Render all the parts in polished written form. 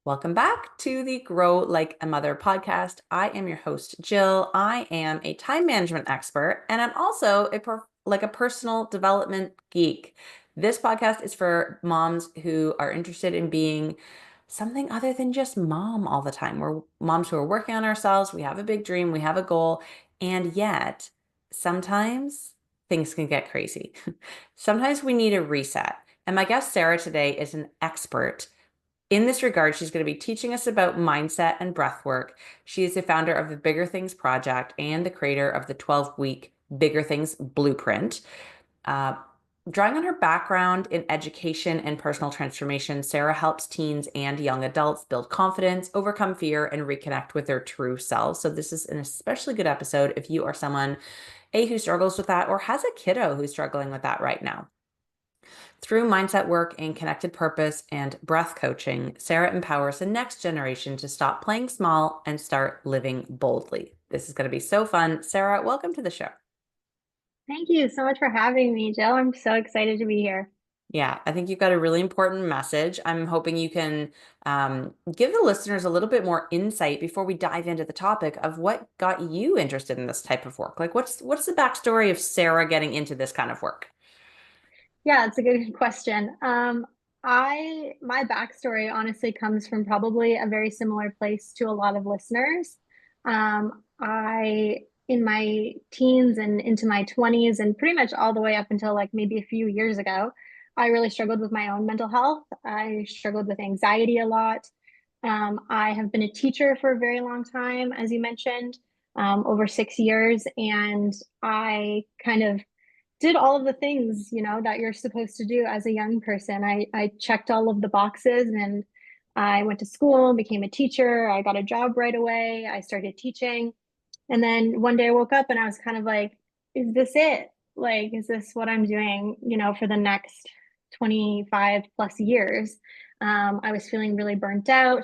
Welcome back to the Grow Like a Mother podcast. I am your host, Jill. I am a time management expert, and I'm also a personal development geek. This podcast is for moms who are interested in being something other than just mom all the time. We're moms who are working on ourselves. We have a big dream, we have a goal, and yet sometimes things can get crazy. Sometimes we need a reset. And my guest, Sarah, today is an expert in this regard. She's going to be teaching us about mindset and breath work. She is the founder of the Bigger Things Project and the creator of the 12-week Bigger Things Blueprint. Uh, Drawing on her background in education and personal transformation, Sarah helps teens and young adults build confidence, overcome fear, and reconnect with their true selves. So this is an especially good episode if you are someone, A, who struggles with that or has a kiddo who's struggling with that right now. Through mindset work and connected purpose and breath coaching, Sarah empowers the next generation to stop playing small and start living boldly. This is going to be so fun. Sarah, welcome to the show. Thank you so much for having me, Jill. I'm so excited to be here. Yeah, I think you've got a really important message. I'm hoping you can give the listeners a little bit more insight before we dive into the topic of what got you interested in this type of work. Like, what's the backstory of Sarah getting into this kind of work? Yeah, it's a good question. My backstory honestly comes from probably a very similar place to a lot of listeners. In my teens and into my 20s, and pretty much all the way up until like maybe a few years ago, I really struggled with my own mental health. I struggled with anxiety a lot. I have been a teacher for a very long time, as you mentioned, over 6 years, and I kind of did all of the things, that you're supposed to do as a young person. I checked all of the boxes and I went to school, became a teacher. I got a job right away. I started teaching. And then one day I woke up and I was kind of like, is this it? Like, is this what I'm doing, for the next 25 plus years? I was feeling really burnt out.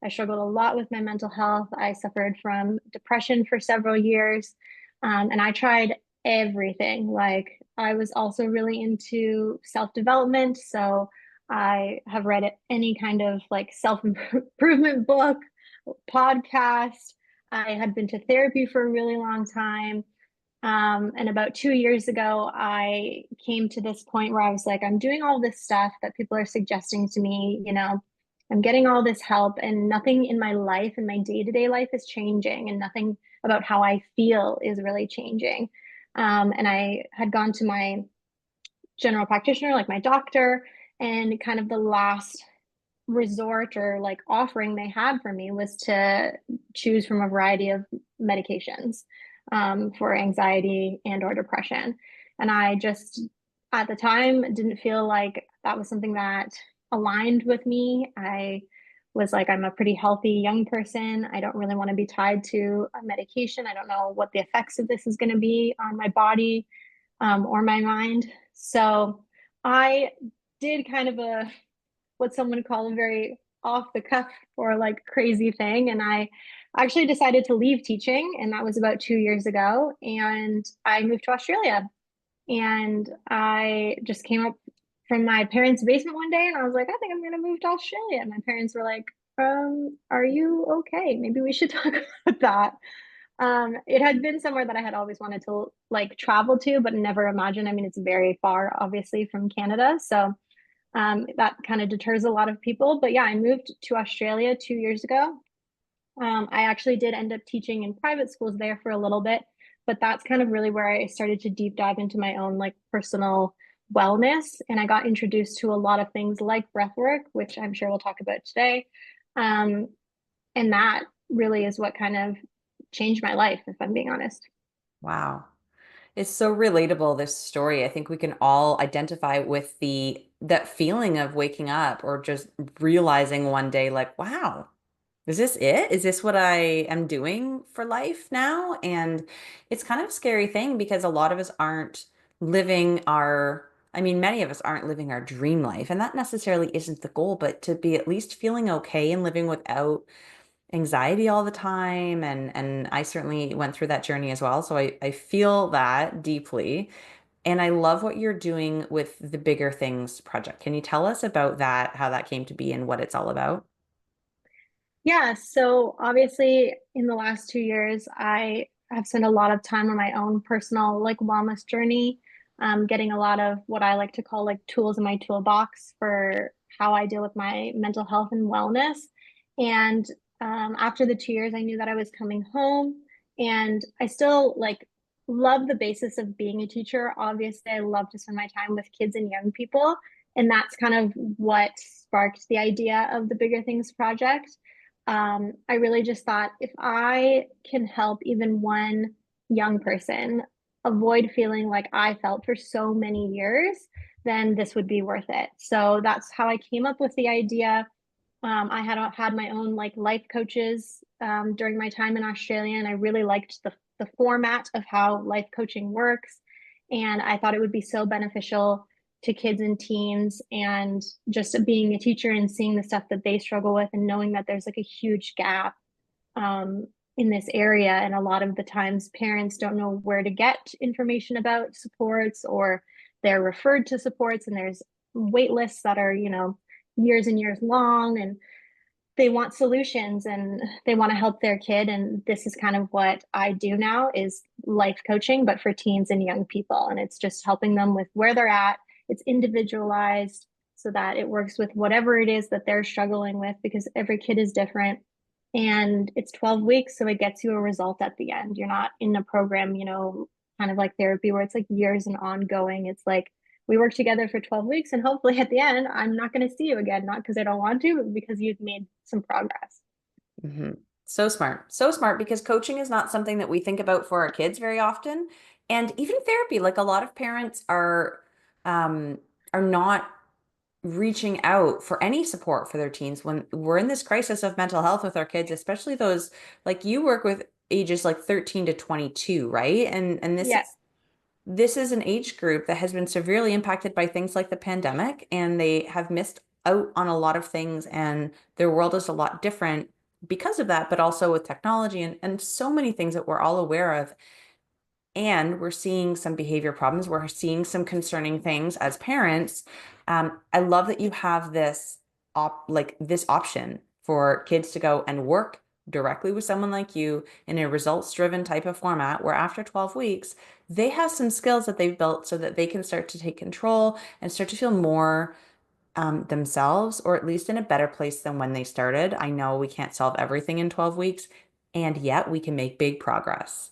I struggled a lot with my mental health. I suffered from depression for several years. And I tried everything. Like, I was also really into self development. So I have read any kind of like self improvement book, podcast. I had been to therapy for a really long time. And about 2 years ago, I came to this point where I was like, I'm doing all this stuff that people are suggesting to me, I'm getting all this help, and nothing in my life and my day to day life is changing, and nothing about how I feel is really changing. And I had gone to my general practitioner, like my doctor, and kind of the last resort or like offering they had for me was to choose from a variety of medications for anxiety and or depression. And I just at the time didn't feel like that was something that aligned with me. I was like, I'm a pretty healthy young person. I don't really want to be tied to a medication. I don't know what the effects of this is going to be on my body or my mind. So I did kind of a what someone would call a very off the cuff or like crazy thing. And I actually decided to leave teaching, and that was about 2 years ago. And I moved to Australia. And I just came up from my parents' basement one day and I was like, I think I'm going to move to Australia. And my parents were like, are you okay? Maybe we should talk about that. It had been somewhere that I had always wanted to like travel to, but never imagined. I mean, it's very far, obviously, from Canada. So that kind of deters a lot of people. But yeah, I moved to Australia 2 years ago. I actually did end up teaching in private schools there for a little bit, but that's kind of really where I started to deep dive into my own like personal wellness. And I got introduced to a lot of things like breathwork, which I'm sure we'll talk about today. Um, and that really is what kind of changed my life, if I'm being honest. Wow. It's so relatable, this story. I think we can all identify with the that feeling of waking up or just realizing one day, like, wow, is this it? Is this what I am doing for life now? And it's kind of a scary thing because a lot of us aren't living I mean, many of us aren't living our dream life, and that necessarily isn't the goal, but to be at least feeling okay and living without anxiety all the time. And I certainly went through that journey as well. So I feel that deeply. And I love what you're doing with the Bigger Things project. Can you tell us about that, how that came to be and what it's all about? Yeah, so obviously in the last 2 years, I have spent a lot of time on my own personal like wellness journey, getting a lot of what I like to call like tools in my toolbox for how I deal with my mental health and wellness. And after the 2 years, I knew that I was coming home, and I still like love the basis of being a teacher. Obviously, I love to spend my time with kids and young people, and that's kind of what sparked the idea of the Bigger Things project. I really just thought if I can help even one young person avoid feeling like I felt for so many years, then this would be worth it. So that's how I came up with the idea. I had my own like life coaches during my time in Australia, and I really liked the format of how life coaching works. And I thought it would be so beneficial to kids and teens, and just being a teacher and seeing the stuff that they struggle with, and knowing that there's like a huge gap um, in this area. And a lot of the times, parents don't know where to get information about supports, or they're referred to supports, and there's wait lists that are, years and years long. And they want solutions and they want to help their kid. And this is kind of what I do now, is life coaching, but for teens and young people. And it's just helping them with where they're at. It's individualized so that it works with whatever it is that they're struggling with, because every kid is different. And it's 12 weeks, so it gets you a result at the end. You're not in a program, kind of like therapy where it's like years and ongoing. It's like we work together for 12 weeks, and hopefully at the end, I'm not going to see you again, not because I don't want to, but because you've made some progress. Hmm. So smart. So smart because coaching is not something that we think about for our kids very often. And even therapy, like a lot of parents are not reaching out for any support for their teens when we're in this crisis of mental health with our kids, especially those like you work with ages like 13 to 22, right? And Yeah. this is an age group that has been severely impacted by things like the pandemic, and they have missed out on a lot of things, and their world is a lot different because of that, but also with technology and so many things that we're all aware of. And we're seeing some behavior problems. We're seeing some concerning things as parents. I love that you have this option for kids to go and work directly with someone like you in a results-driven type of format, where after 12 weeks, they have some skills that they've built so that they can start to take control and start to feel more themselves, or at least in a better place than when they started. I know we can't solve everything in 12 weeks, and yet we can make big progress.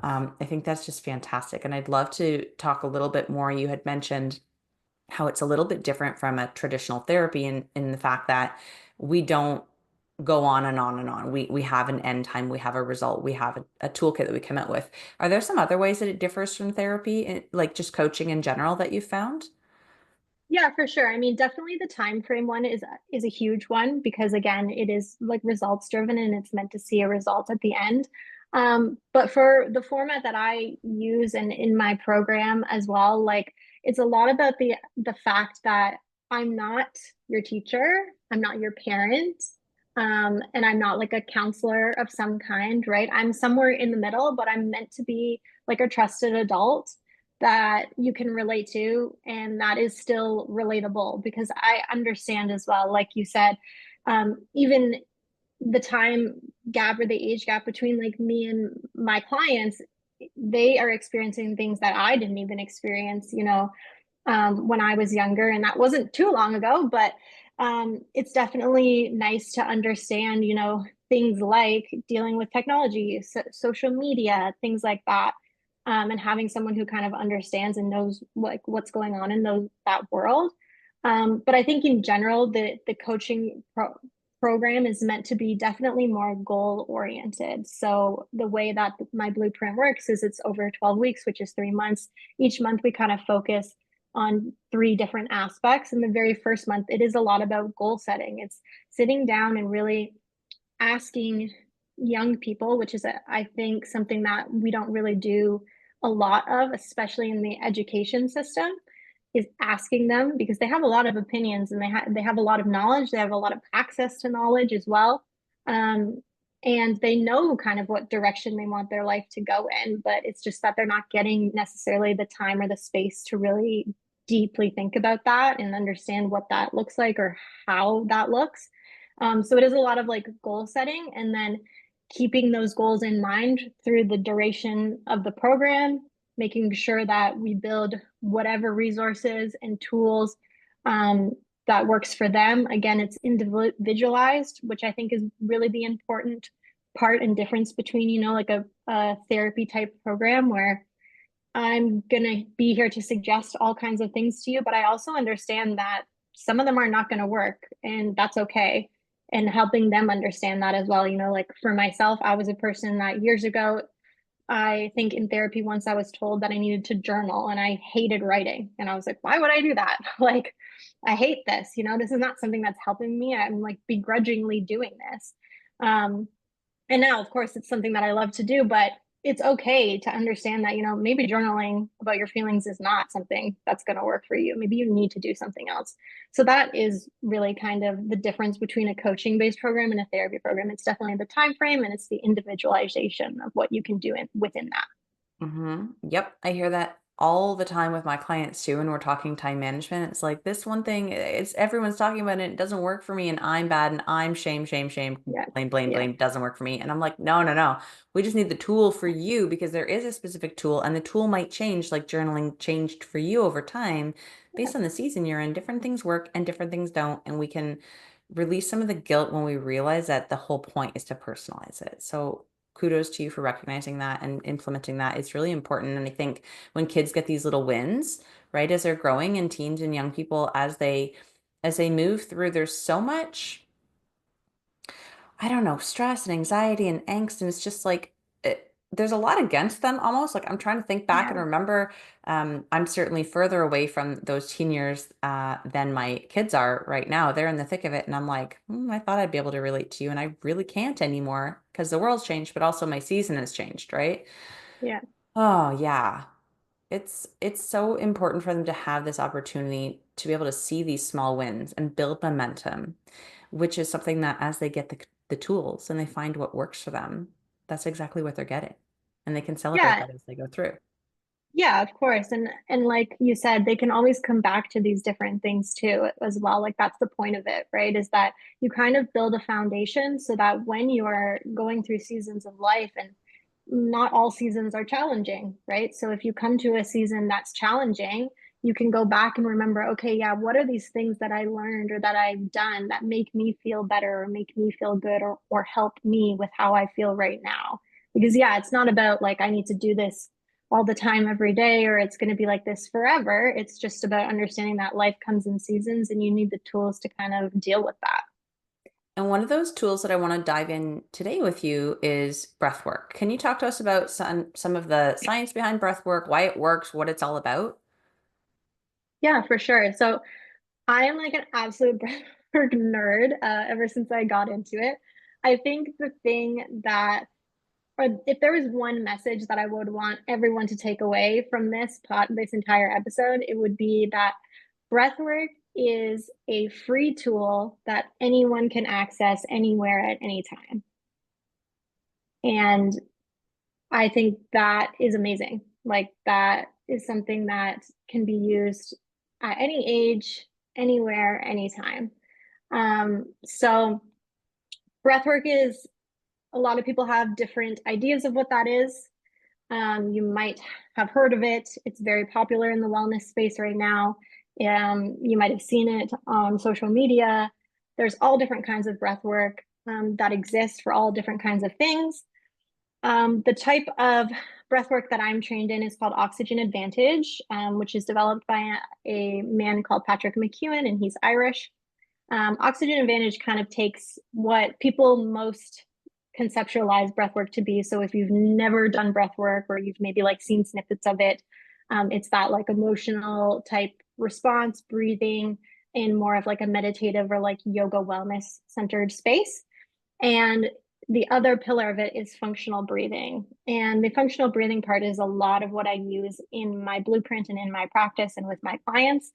I think that's just fantastic. And I'd love to talk a little bit more. You had mentioned how it's a little bit different from a traditional therapy in the fact that we don't go on and on and on. We have an end time, we have a result, we have a toolkit that we come up with. Are there some other ways that it differs from therapy, like just coaching in general that you've found? Yeah, for sure. I mean, definitely the time frame one is a huge one, because again, it is like results driven and it's meant to see a result at the end. But for the format that I use and in my program as well, like it's a lot about the fact that I'm not your teacher, I'm not your parent, and I'm not like a counselor of some kind, right? I'm somewhere in the middle, but I'm meant to be like a trusted adult that you can relate to, and that is still relatable, because I understand as well, like you said, even the time gap or the age gap between like me and my clients, they are experiencing things that I didn't even experience, when I was younger, and that wasn't too long ago. But it's definitely nice to understand, things like dealing with technology, social media, things like that, and having someone who kind of understands and knows what's going on in that world. But I think in general, the coaching program is meant to be definitely more goal oriented. So the way that my blueprint works is it's over 12 weeks, which is 3 months. Each month we kind of focus on three different aspects. In the very first month, it is a lot about goal setting. It's sitting down and really asking young people, which is, I think, something that we don't really do a lot of, especially in the education system, is asking them, because they have a lot of opinions, and they have a lot of knowledge. They have a lot of access to knowledge as well. Um, and they know kind of what direction they want their life to go in, but it's just that they're not getting necessarily the time or the space to really deeply think about that and understand what that looks like or how that looks. So it is a lot of like goal setting and then keeping those goals in mind through the duration of the program, making sure that we build whatever resources and tools um, that works for them. Again, it's individualized, which I think is really the important part and difference between, like a therapy type program where I'm going to be here to suggest all kinds of things to you, but I also understand that some of them are not going to work, and that's okay. And helping them understand that as well. Like for myself, I was a person that years ago, I think in therapy, once I was told that I needed to journal and I hated writing. And I was like, why would I do that? Like, I hate this. This is not something that's helping me. I'm like begrudgingly doing this. Um, and now, of course, it's something that I love to do, but it's okay to understand that, maybe journaling about your feelings is not something that's going to work for you. Maybe you need to do something else. So that is really kind of the difference between a coaching based program and a therapy program. It's definitely the time frame and it's the individualization of what you can do within that. Yep, I hear that all the time with my clients too, and we're talking time management. It's like this one thing, it's everyone's talking about it, it doesn't work for me, and I'm bad, and I'm shame, shame, shame, Yeah. blame, blame, Yeah. blame, doesn't work for me. And I'm like, no, no, no. We just need the tool for you because there is a specific tool, and the tool might change, like journaling changed for you over time Yeah. based on the season you're in. Different things work and different things don't, and we can release some of the guilt when we realize that the whole point is to personalize it. So kudos to you for recognizing that and implementing that. It's really important. And I think when kids get these little wins, right, as they're growing and teens and young people, as they move through, there's so much, I don't know, stress and anxiety and angst. And it's just like, there's a lot against them almost. Like I'm trying to think back and Yeah. remember, I'm certainly further away from those teen years than my kids are right now. They're in the thick of it. And I'm like, I thought I'd be able to relate to you. And I really can't anymore because the world's changed, but also my season has changed, right? Yeah. Oh, yeah. It's so important for them to have this opportunity to be able to see these small wins and build momentum, which is something that as they get the tools and they find what works for them, that's exactly what they're getting. And they can celebrate Yeah. that as they go through. Yeah, of course. And like you said, they can always come back to these different things too as well. Like that's the point of it, right? Is that you kind of build a foundation so that when you are going through seasons of life, and not all seasons are challenging, right? So if you come to a season that's challenging, you can go back and remember, okay, yeah, what are these things that I learned or that I've done that make me feel better or make me feel good or help me with how I feel right now? Because yeah, it's not about like I need to do this all the time every day or it's going to be like this forever. It's just about understanding that life comes in seasons and you need the tools to kind of deal with that. And one of those tools that I want to dive in today with you is breath work. Can you talk to us about some of the science behind breath work, why it works, what it's all about? Yeah, for sure. So I am like an absolute breathwork nerd ever since I got into it. I think the thing that, or if there was one message that I would want everyone to take away from this entire episode, it would be that breathwork is a free tool that anyone can access anywhere at any time. And I think that is amazing. Like that is something that can be used at any age, anywhere, anytime. So breathwork is a lot of people have different ideas of what that is. You might have heard of it. It's very popular in the wellness space right now. You might have seen it on social media. There's all different kinds of breath work that exist for all different kinds of things. The type of breath work that I'm trained in is called Oxygen Advantage, which is developed by a man called Patrick McEwen, and he's Irish. Oxygen Advantage kind of takes what people most conceptualize breathwork to be. So if you've never done breathwork or you've maybe like seen snippets of it, it's that like emotional type response, breathing in more of like a meditative or like yoga wellness centered space. And the other pillar of it is functional breathing. And the functional breathing part is a lot of what I use in my blueprint and in my practice and with my clients.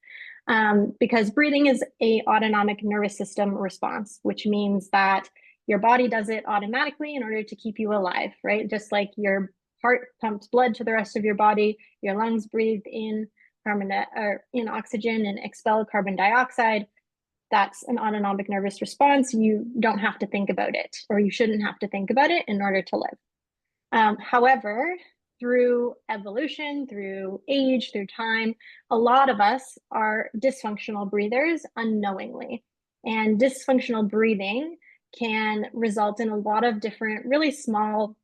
Because breathing is a autonomic nervous system response, which means that your body does it automatically in order to keep you alive, right? Just like your heart pumps blood to the rest of your body, your lungs breathe in in oxygen and expel carbon dioxide. that's an autonomic nervous response. You don't have to think about it, or you shouldn't have to think about it in order to live. However, through evolution, through age, through time, a lot of us are dysfunctional breathers unknowingly. And dysfunctional breathing can result in a lot of different, really small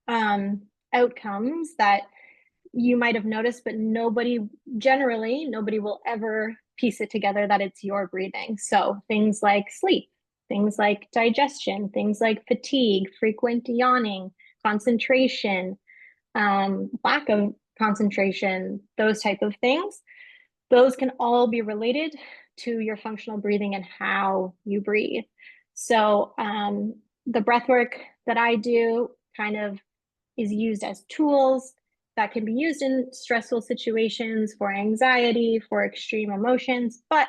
um, outcomes that you might have noticed, but nobody will ever piece it together that it's your breathing. So things like sleep, things like digestion, things like fatigue, frequent yawning, concentration, lack of concentration, those type of things, those can all be related to your functional breathing and how you breathe. So the breath work that I do kind of is used as tools that can be used in stressful situations for anxiety, for extreme emotions, but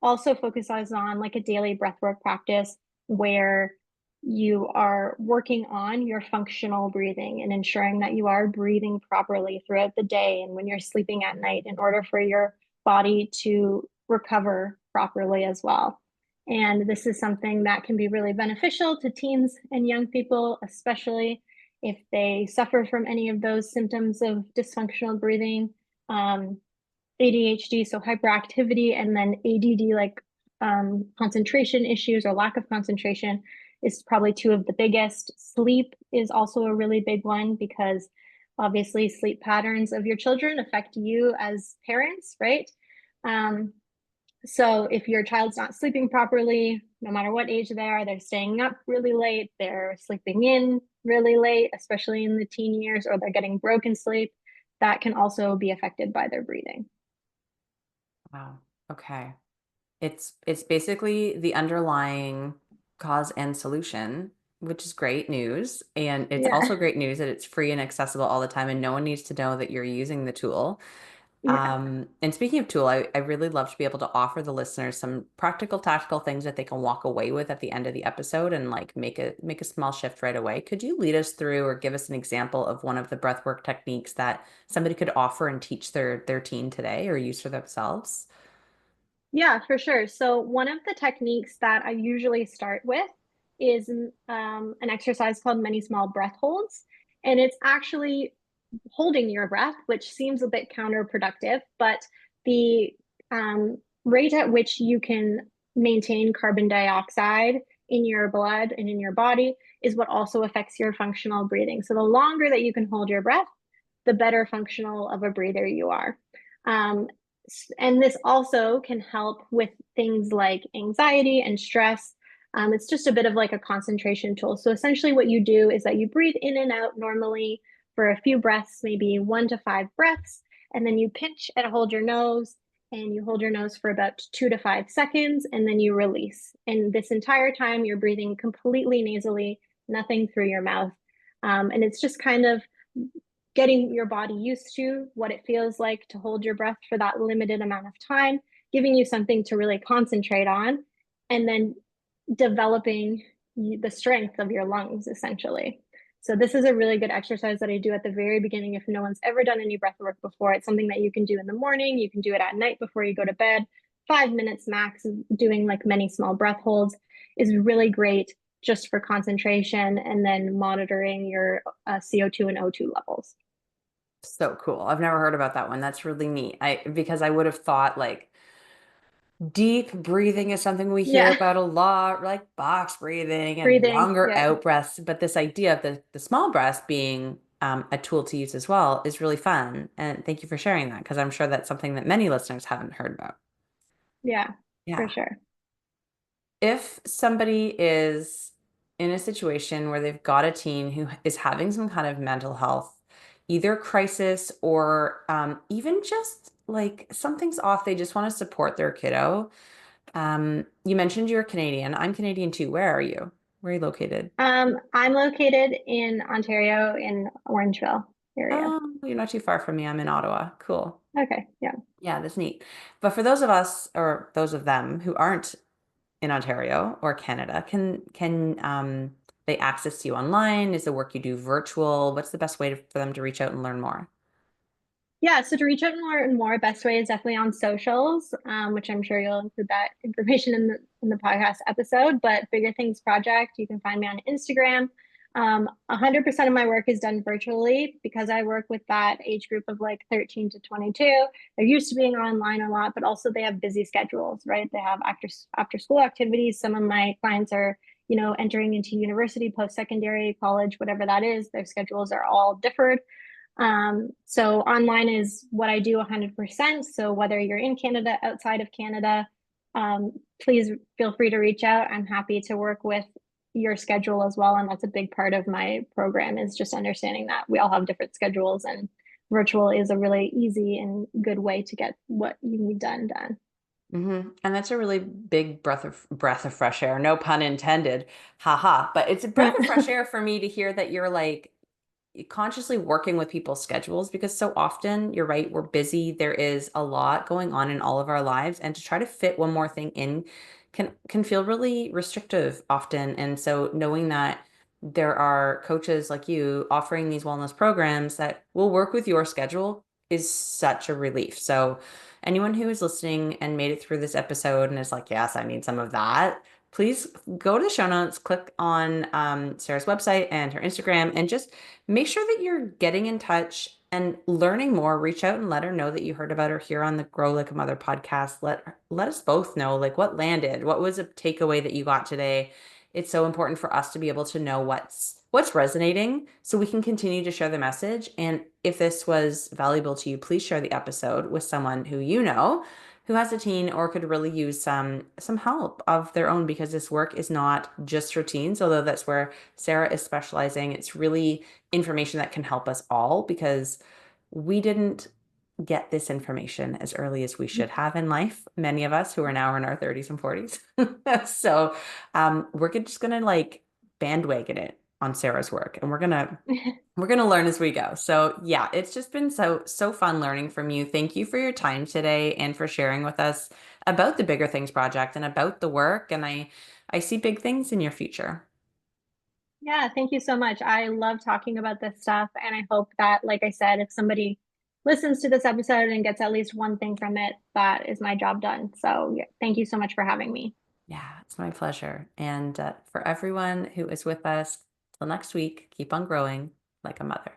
also focuses on like a daily breathwork practice where you are working on your functional breathing and ensuring that you are breathing properly throughout the day and when you're sleeping at night in order for your body to recover properly as well. And this is something that can be really beneficial to teens and young people, especially if they suffer from any of those symptoms of dysfunctional breathing, ADHD, so hyperactivity, and then ADD, like concentration issues or lack of concentration, is probably two of the biggest. Sleep is also a really big one because obviously sleep patterns of your children affect you as parents, right? Um, so if your child's not sleeping properly, no matter what age they are, they're staying up really late, they're sleeping in really late, especially in the teen years, or they're getting broken sleep, that can also be affected by their breathing. Wow. Okay. It's basically the underlying cause and solution, which is great news. And it's Yeah. also great news that it's free and accessible all the time, and no one needs to know that you're using the tool. Yeah. And speaking of tool, I really love to be able to offer the listeners some practical, tactical things that they can walk away with at the end of the episode and like make a small shift right away. Could you lead us through or give us an example of one of the breathwork techniques that somebody could offer and teach their teen today or use for themselves? Yeah, for sure. So one of the techniques that I usually start with is an exercise called many small breath holds. And it's actually holding your breath, which seems a bit counterproductive, but the rate at which you can maintain carbon dioxide in your blood and in your body is what also affects your functional breathing. So the longer that you can hold your breath, the better functional of a breather you are. Um, and this also can help with things like anxiety and stress. It's just a bit of like a concentration tool. So essentially, what you do is that you breathe in and out normally for a few breaths, maybe 1 to 5 breaths, and then you pinch and hold your nose. And you hold your nose for about 2 to 5 seconds, and then you release. And this entire time, you're breathing completely nasally, nothing through your mouth. And it's just kind of getting your body used to what it feels like to hold your breath for that limited amount of time, giving you something to really concentrate on, and then developing the strength of your lungs, essentially. So, this is a really good exercise that I do at the very beginning. If no one's ever done any breath work before, it's something that you can do in the morning, you can do it at night before you go to bed. 5 minutes max, doing like many small breath holds is really great just for concentration and then monitoring your CO2 and O2 levels. So cool. I've never heard about that one. That's really neat. Because I would have thought like deep breathing is something we hear Yeah, about a lot, like box breathing and breathing. longer Yeah. out breaths. But this idea of the small breaths being a tool to use as well is really fun. And thank you for sharing that because I'm sure that's something that many listeners haven't heard about. Yeah, for Yeah. sure. If somebody is in a situation where they've got a teen who is having some kind of mental health, either crisis or even just like something's off, they just want to support their kiddo. You mentioned you're Canadian. I'm Canadian too. Where are you? Where are you located? I'm located in Ontario in Orangeville area. Oh, you're not too far from me. I'm in Ottawa. Cool. Okay, yeah. Yeah, that's neat. But for those of us or those of them who aren't in Ontario or Canada, can they access you online? Is the work you do virtual? What's the best way for them to reach out and learn more? Yeah, so to reach out more and more, best way is definitely on socials, which I'm sure you'll include that information in the podcast episode. But Bigger Things Project, you can find me on Instagram. 100% of my work is done virtually because I work with that age group of like 13 to 22. They're used to being online a lot, but also they have busy schedules, right? They have after school activities. Some of my clients are, entering into university, post-secondary, college, whatever that is. Their schedules are all different. So online is what I do 100%. So whether you're in Canada, outside of Canada, um, please feel free to reach out. I'm happy to work with your schedule as well. And that's a big part of my program is just understanding that we all have different schedules and virtual is a really easy and good way to get what you need done. And that's a really big breath of fresh air. No pun intended. Haha. But it's a breath of fresh air for me to hear that you're like consciously working with people's schedules because so often you're right, we're busy. There is a lot going on in all of our lives, and to try to fit one more thing in can feel really restrictive often. And so knowing that there are coaches like you offering these wellness programs that will work with your schedule is such a relief. So anyone who is listening and made it through this episode and is like, yes, I need some of that, please go to the show notes, click on Sarah's website and her Instagram, and just make sure that you're getting in touch and learning more. Reach out and let her know that you heard about her here on the Grow Like a Mother podcast. Let us both know like what landed, what was a takeaway that you got today. It's so important for us to be able to know what's resonating so we can continue to share the message. And if this was valuable to you, please share the episode with someone who you know who has a teen or could really use some help of their own, because this work is not just for teens, although that's where Sarah is specializing. It's really information that can help us all because we didn't get this information as early as we should have in life. Many of us who are now in our 30s and 40s. So we're just gonna like bandwagon it on Sarah's work, and we're gonna learn as we go. So yeah, it's just been so fun learning from you. Thank you for your time today and for sharing with us about the Bigger Things project and about the work. And I see big things in your future. Yeah, thank you so much. I love talking about this stuff. And I hope that, like I said, if somebody listens to this episode and gets at least one thing from it, that is my job done. So, yeah, thank you so much for having me. Yeah, it's my pleasure. And for everyone who is with us, till next week, keep on growing like a mother.